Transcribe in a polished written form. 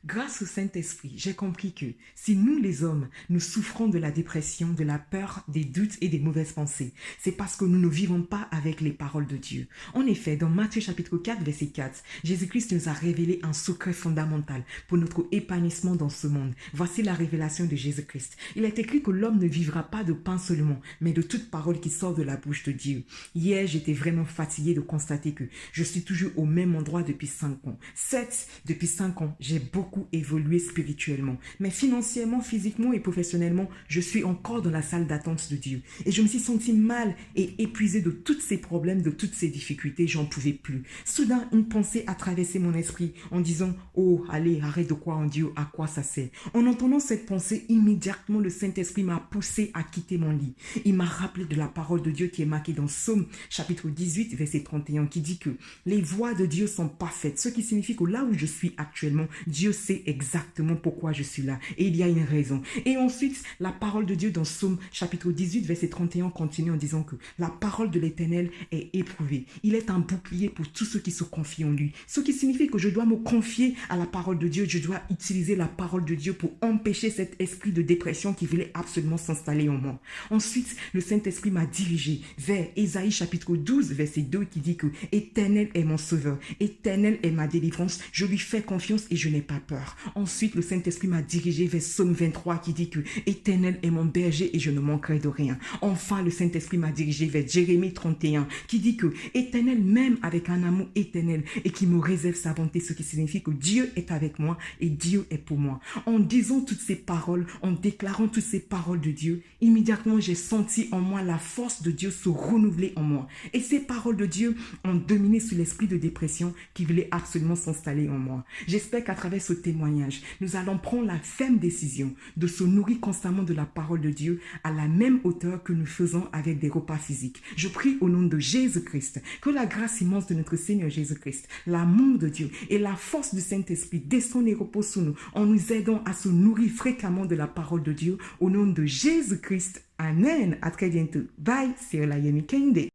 Grâce au Saint-Esprit, j'ai compris que si nous les hommes, nous souffrons de la dépression, de la peur, des doutes et des mauvaises pensées, c'est parce que nous ne vivons pas avec les paroles de Dieu. En effet, dans Matthieu chapitre 4, verset 4, Jésus-Christ nous a révélé un secret fondamental pour notre épanouissement dans ce monde. Voici la révélation de Jésus-Christ. Il est écrit que l'homme ne vivra pas de pain seulement, mais de toute parole qui sort de la bouche de Dieu. Hier, j'étais vraiment fatiguée de constater que je suis toujours au même endroit depuis 5 ans. Depuis 5 ans, j'ai beaucoup évolué spirituellement. Mais financièrement, physiquement et professionnellement, je suis encore dans la salle d'attente de Dieu. Et je me suis sentie mal et épuisée de tous ces problèmes, de toutes ces difficultés. J'en pouvais plus. Soudain, une pensée a traversé mon esprit en disant « Oh, allez, arrête de croire en Dieu, à quoi ça sert ?» En entendant cette pensée, immédiatement, le Saint-Esprit m'a poussé à quitter mon lit. Il m'a rappelé de la parole de Dieu qui est marquée dans Psaume chapitre 18, verset 31, qui dit que les voies de Dieu sont parfaites. Ce qui signifie que là où je suis actuellement, Dieu sait exactement pourquoi je suis là. Et il y a une raison. Et ensuite, la parole de Dieu dans Psaume chapitre 18, verset 31 continue en disant que la parole de l'Éternel est éprouvée. Il est un bouclier pour tous ceux qui se confient en lui. Ce qui signifie que je dois me confier à la parole de Dieu. Je dois utiliser la parole de Dieu pour empêcher cet esprit de dépression qui voulait absolument s'installer en moi. Ensuite, le Saint-Esprit m'a dirigé vers Ésaïe chapitre 12, verset 2 qui dit que Éternel est mon sauveur. Éternel est ma délivrance. Je lui fais confiance et je n'ai pas peur. Ensuite, le Saint-Esprit m'a dirigé vers Psaume 23 qui dit que Éternel est mon berger et je ne manquerai de rien. Enfin, le Saint-Esprit m'a dirigé vers Jérémie 31 qui dit que Éternel m'aime avec un amour éternel et qui me réserve sa bonté, ce qui signifie que Dieu est avec moi et Dieu est pour moi. En disant toutes ces paroles, en déclarant toutes ces paroles de Dieu, immédiatement j'ai senti en moi la force de Dieu se renouveler en moi. Et ces paroles de Dieu ont dominé sur l'esprit de dépression qui voulait absolument s'installer en moi. J'espère qu'à travers ce témoignage, nous allons prendre la ferme décision de se nourrir constamment de la parole de Dieu à la même hauteur que nous faisons avec des repas physiques. Je prie au nom de Jésus-Christ que la grâce immense de notre Seigneur Jésus-Christ, l'amour de Dieu et la force du Saint-Esprit descendent et reposent sur nous en nous aidant à se nourrir fréquemment de la parole de Dieu au nom de Jésus-Christ. Amen. À très bientôt. Bye. C'est Olayemi Kende.